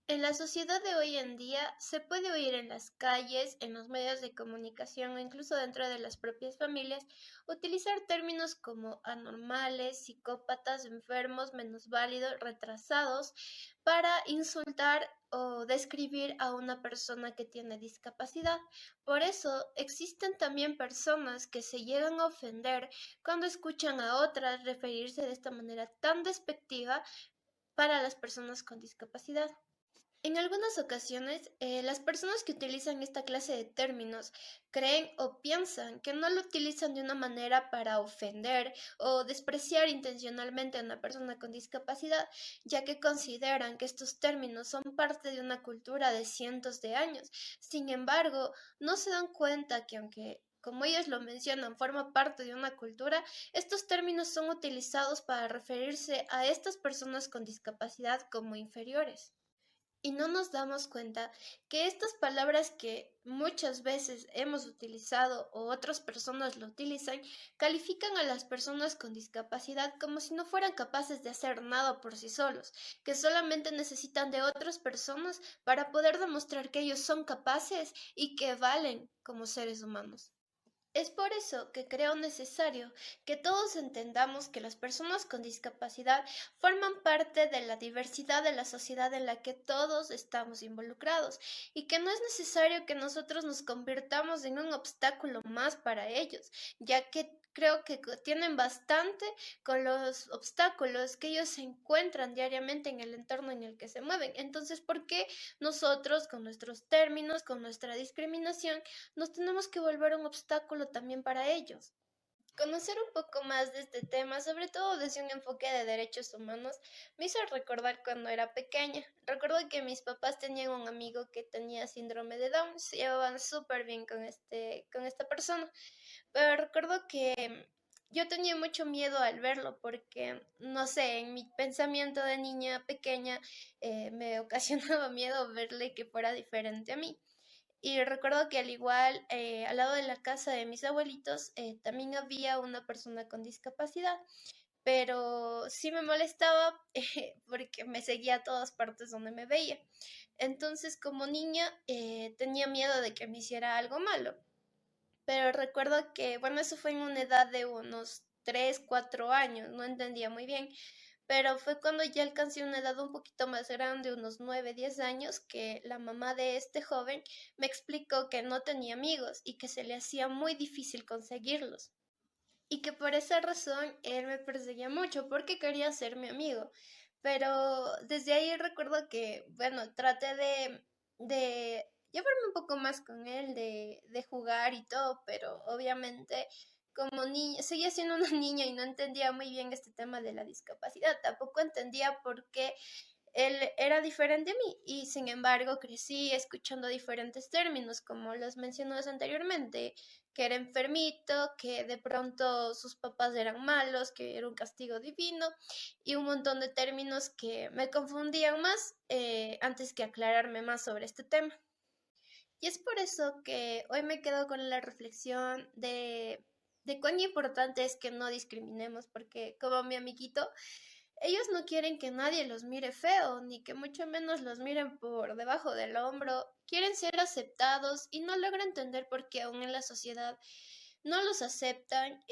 En la sociedad de hoy en día se puede oír en las calles, en los medios de comunicación o incluso dentro de las propias familias utilizar términos como anormales, psicópatas, enfermos, minusválidos, retrasados para insultar o describir a una persona que tiene discapacidad. Por eso existen también personas que se llegan a ofender cuando escuchan a otras referirse de esta manera tan despectiva para las personas con discapacidad. En algunas ocasiones, las personas que utilizan esta clase de términos creen o piensan que no lo utilizan de una manera para ofender o despreciar intencionalmente a una persona con discapacidad, ya que consideran que estos términos son parte de una cultura de cientos de años. Sin embargo, no se dan cuenta que aunque como ellos lo mencionan, forma parte de una cultura, estos términos son utilizados para referirse a estas personas con discapacidad como inferiores. Y no nos damos cuenta que estas palabras que muchas veces hemos utilizado o otras personas lo utilizan, califican a las personas con discapacidad como si no fueran capaces de hacer nada por sí solos, que solamente necesitan de otras personas para poder demostrar que ellos son capaces y que valen como seres humanos. Es por eso que creo necesario que todos entendamos que las personas con discapacidad forman parte de la diversidad de la sociedad en la que todos estamos involucrados y que no es necesario que nosotros nos convirtamos en un obstáculo más para ellos, ya que creo que tienen bastante con los obstáculos que ellos se encuentran diariamente en el entorno en el que se mueven. Entonces, ¿por qué nosotros con nuestros términos, con nuestra discriminación, nos tenemos que volver un obstáculo también para ellos? Conocer un poco más de este tema, sobre todo desde un enfoque de derechos humanos, me hizo recordar cuando era pequeña. Recuerdo que mis papás tenían un amigo que tenía síndrome de Down, se llevaban súper bien con esta persona, pero recuerdo que yo tenía mucho miedo al verlo porque, no sé, en mi pensamiento de niña pequeña me ocasionaba miedo verle que fuera diferente a mí. Y recuerdo que al igual, al lado de la casa de mis abuelitos, también había una persona con discapacidad, pero sí me molestaba porque me seguía a todas partes donde me veía. Entonces, como niña, tenía miedo de que me hiciera algo malo. Pero recuerdo que, bueno, eso fue en una edad de unos 3 4 años, no entendía muy bien, pero fue cuando ya alcancé una edad un poquito más grande, unos 9 10 años, que la mamá de este joven me explicó que no tenía amigos y que se le hacía muy difícil conseguirlos. Y que por esa razón él me perseguía mucho porque quería ser mi amigo. Pero desde ahí recuerdo que, bueno, traté de llevarme un poco más con él, de jugar y todo, pero obviamente como niña, seguía siendo una niña y no entendía muy bien este tema de la discapacidad. Tampoco entendía por qué él era diferente a mí y sin embargo crecí escuchando diferentes términos, como los mencionados anteriormente, que era enfermito, que de pronto sus papás eran malos, que era un castigo divino y un montón de términos que me confundían más antes que aclararme más sobre este tema. Y es por eso que hoy me quedo con la reflexión de cuán importante es que no discriminemos, porque como mi amiguito, ellos no quieren que nadie los mire feo, ni que mucho menos los miren por debajo del hombro. Quieren ser aceptados y no logran entender por qué aún en la sociedad no los aceptan,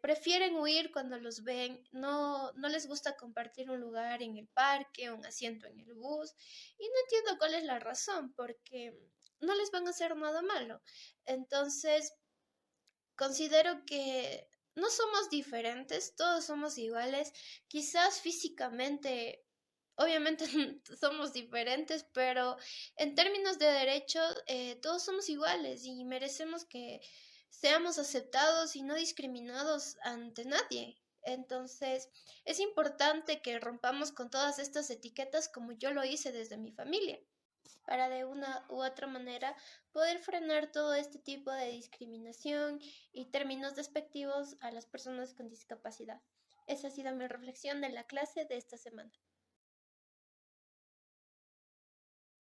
prefieren huir cuando los ven, no les gusta compartir un lugar en el parque, un asiento en el bus, y no entiendo cuál es la razón, porque no les van a hacer nada malo. Entonces, considero que no somos diferentes, todos somos iguales, quizás físicamente, obviamente somos diferentes, pero en términos de derechos, todos somos iguales y merecemos que seamos aceptados y no discriminados ante nadie. Entonces, es importante que rompamos con todas estas etiquetas como yo lo hice desde mi familia para de una u otra manera poder frenar todo este tipo de discriminación y términos despectivos a las personas con discapacidad. Esa ha sido mi reflexión de la clase de esta semana.